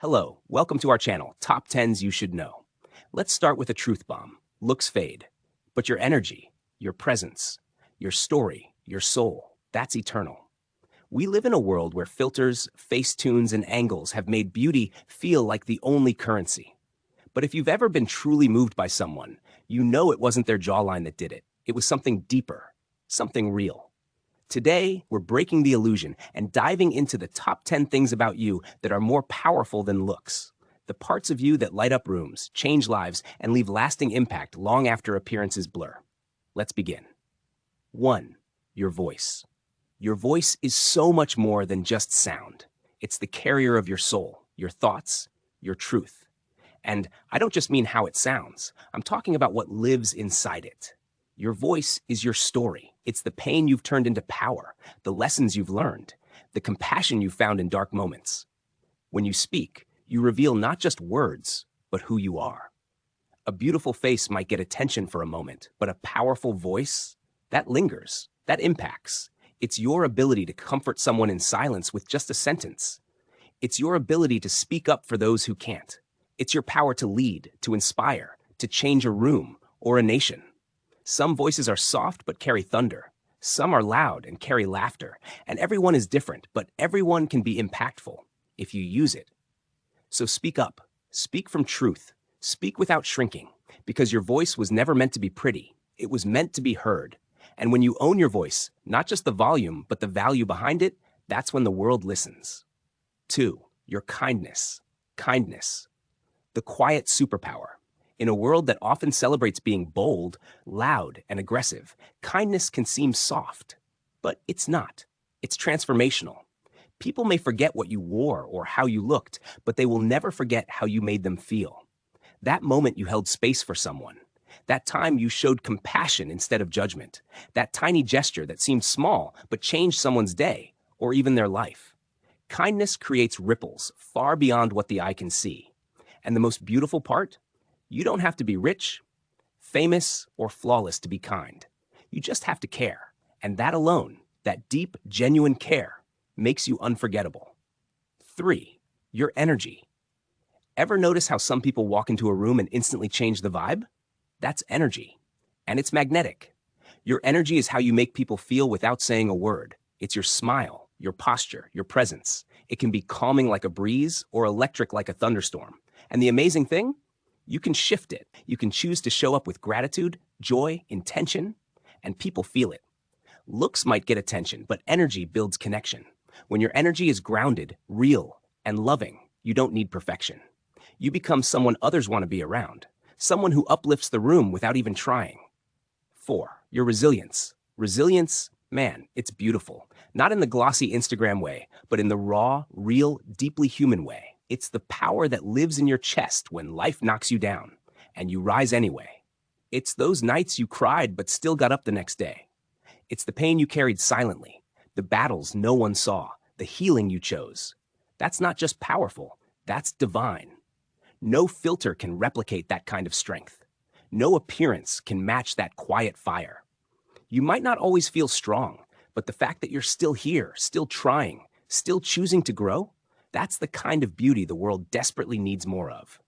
Hello, welcome to our channel, Top 10s You Should Know. Let's start with a truth bomb. Looks fade, but your energy, your presence, your story, your soul, that's eternal. We live in a world where filters, facetunes, and angles have made beauty feel like the only currency. But if you've ever been truly moved by someone, you know it wasn't their jawline that did it. It was something deeper, something real. Today, we're breaking the illusion and diving into the top 10 things about you that are more powerful than looks. The parts of you that light up rooms, change lives, and leave lasting impact long after appearances blur. Let's begin. 1. Your voice. Your voice is so much more than just sound. It's the carrier of your soul, your thoughts, your truth. And I don't just mean how it sounds. I'm talking about what lives inside it. Your voice is your story. It's the pain you've turned into power, the lessons you've learned, the compassion you found in dark moments. When you speak, you reveal not just words, but who you are. A beautiful face might get attention for a moment, but a powerful voice, that lingers, that impacts. It's your ability to comfort someone in silence with just a sentence. It's your ability to speak up for those who can't. It's your power to lead, to inspire, to change a room or a nation. Some voices are soft but carry thunder. Some are loud and carry laughter. And everyone is different, but everyone can be impactful if you use it. So speak up. Speak from truth. Speak without shrinking, because your voice was never meant to be pretty. It was meant to be heard. And when you own your voice, not just the volume, but the value behind it, that's when the world listens. 2. Your kindness. Kindness. The quiet superpower. In a world that often celebrates being bold, loud, and aggressive, kindness can seem soft. But it's not. It's transformational. People may forget what you wore or how you looked, but they will never forget how you made them feel. That moment you held space for someone. That time you showed compassion instead of judgment. That tiny gesture that seemed small but changed someone's day or even their life. Kindness creates ripples far beyond what the eye can see. And the most beautiful part? You don't have to be rich, famous, or flawless to be kind. You just have to care. And that alone, that deep, genuine care, makes you unforgettable. 3. Your energy. Ever notice how some people walk into a room and instantly change the vibe? That's energy. And it's magnetic. Your energy is how you make people feel without saying a word. It's your smile, your posture, your presence. It can be calming like a breeze or electric like a thunderstorm. And the amazing thing? You can shift it. You can choose to show up with gratitude, joy, intention, and people feel it. Looks might get attention, but energy builds connection. When your energy is grounded, real, and loving, you don't need perfection. You become someone others want to be around, someone who uplifts the room without even trying. 4. Your resilience. Resilience, man, it's beautiful. Not in the glossy Instagram way, but in the raw, real, deeply human way. It's the power that lives in your chest when life knocks you down, and you rise anyway. It's those nights you cried but still got up the next day. It's the pain you carried silently, the battles no one saw, the healing you chose. That's not just powerful, that's divine. No filter can replicate that kind of strength. No appearance can match that quiet fire. You might not always feel strong, but the fact that you're still here, still trying, still choosing to grow, that's the kind of beauty the world desperately needs more of.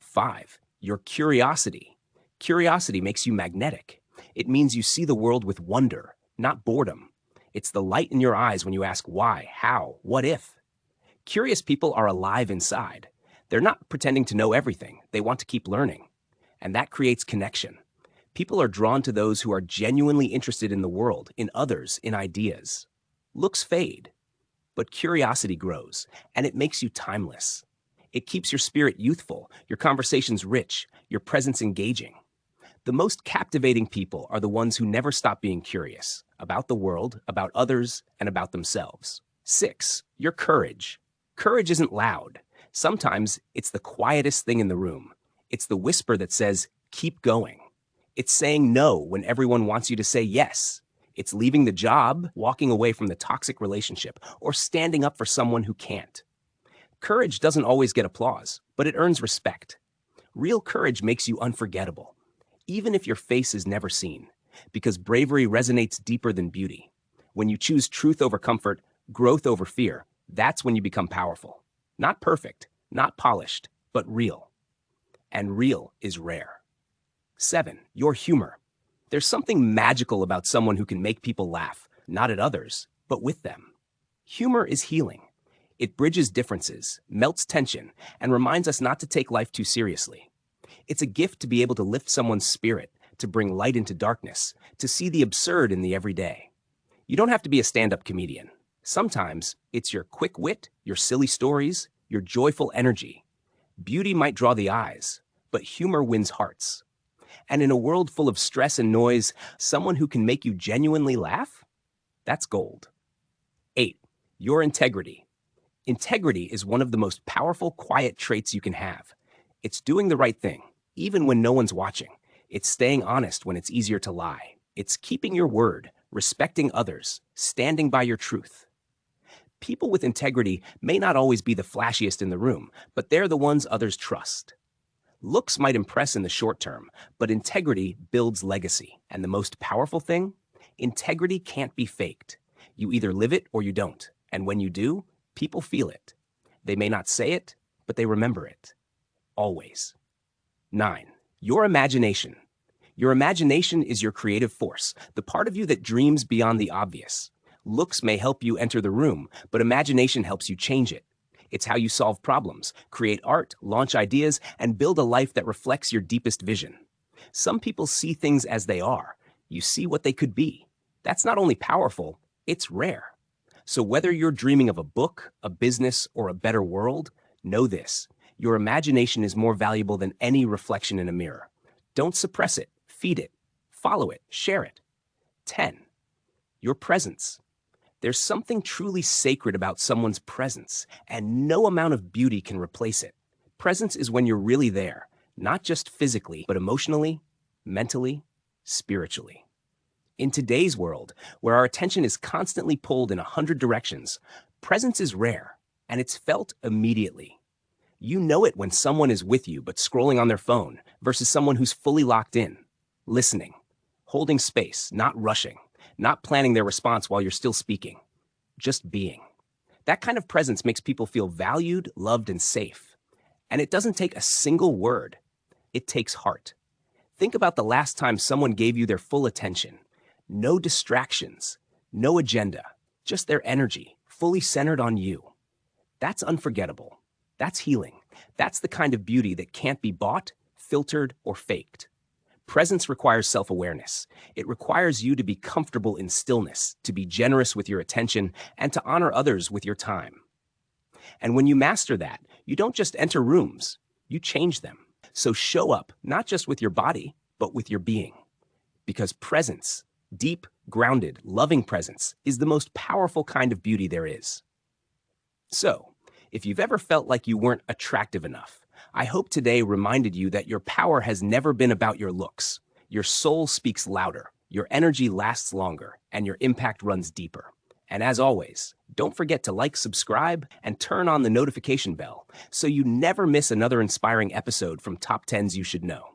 5. Your curiosity. Curiosity makes you magnetic. It means you see the world with wonder, not boredom. It's the light in your eyes when you ask why, how, what if. Curious people are alive inside. They're not pretending to know everything. They want to keep learning. And that creates connection. People are drawn to those who are genuinely interested in the world, in others, in ideas. Looks fade. But curiosity grows, and it makes you timeless. It keeps your spirit youthful, your conversations rich, your presence engaging. The most captivating people are the ones who never stop being curious about the world, about others, and about themselves. 6. Your courage. Courage isn't loud. Sometimes it's the quietest thing in the room. It's the whisper that says, keep going. It's saying no when everyone wants you to say yes. It's leaving the job, walking away from the toxic relationship, or standing up for someone who can't. Courage doesn't always get applause, but it earns respect. Real courage makes you unforgettable, even if your face is never seen, because bravery resonates deeper than beauty. When you choose truth over comfort, growth over fear, that's when you become powerful. Not perfect, not polished, but real. And real is rare. 7. Your humor. There's something magical about someone who can make people laugh, not at others, but with them. Humor is healing. It bridges differences, melts tension, and reminds us not to take life too seriously. It's a gift to be able to lift someone's spirit, to bring light into darkness, to see the absurd in the everyday. You don't have to be a stand-up comedian. Sometimes it's your quick wit, your silly stories, your joyful energy. Beauty might draw the eyes, but humor wins hearts. And in a world full of stress and noise, someone who can make you genuinely laugh? That's gold. 8. Your integrity. Integrity is one of the most powerful, quiet traits you can have. It's doing the right thing, even when no one's watching. It's staying honest when it's easier to lie. It's keeping your word, respecting others, standing by your truth. People with integrity may not always be the flashiest in the room, but they're the ones others trust. Looks might impress in the short term, but integrity builds legacy. And the most powerful thing? Integrity can't be faked. You either live it or you don't. And when you do, people feel it. They may not say it, but they remember it. Always. 9. Your imagination. Your imagination is your creative force, the part of you that dreams beyond the obvious. Looks may help you enter the room, but imagination helps you change it. It's how you solve problems, create art, launch ideas, and build a life that reflects your deepest vision. Some people see things as they are. You see what they could be. That's not only powerful, it's rare. So whether you're dreaming of a book, a business, or a better world, know this: your imagination is more valuable than any reflection in a mirror. Don't suppress it, feed it, follow it, share it. 10. Your presence. There's something truly sacred about someone's presence, and no amount of beauty can replace it. Presence is when you're really there, not just physically, but emotionally, mentally, spiritually. In today's world, where our attention is constantly pulled in 100 directions, presence is rare, and it's felt immediately. You know it when someone is with you but scrolling on their phone versus someone who's fully locked in, listening, holding space, not rushing, not planning their response while you're still speaking, just being. That kind of presence makes people feel valued, loved, and safe. And it doesn't take a single word. It takes heart. Think about the last time someone gave you their full attention. No distractions, no agenda, just their energy, fully centered on you. That's unforgettable. That's healing. That's the kind of beauty that can't be bought, filtered, or faked. Presence requires self-awareness. It requires you to be comfortable in stillness, to be generous with your attention, and to honor others with your time. And when you master that, you don't just enter rooms, you change them. So show up, not just with your body, but with your being. Because presence, deep, grounded, loving presence, is the most powerful kind of beauty there is. So, if you've ever felt like you weren't attractive enough, I hope today reminded you that your power has never been about your looks. Your soul speaks louder, your energy lasts longer, and your impact runs deeper. And as always, don't forget to like, subscribe, and turn on the notification bell so you never miss another inspiring episode from Top 10s You Should Know.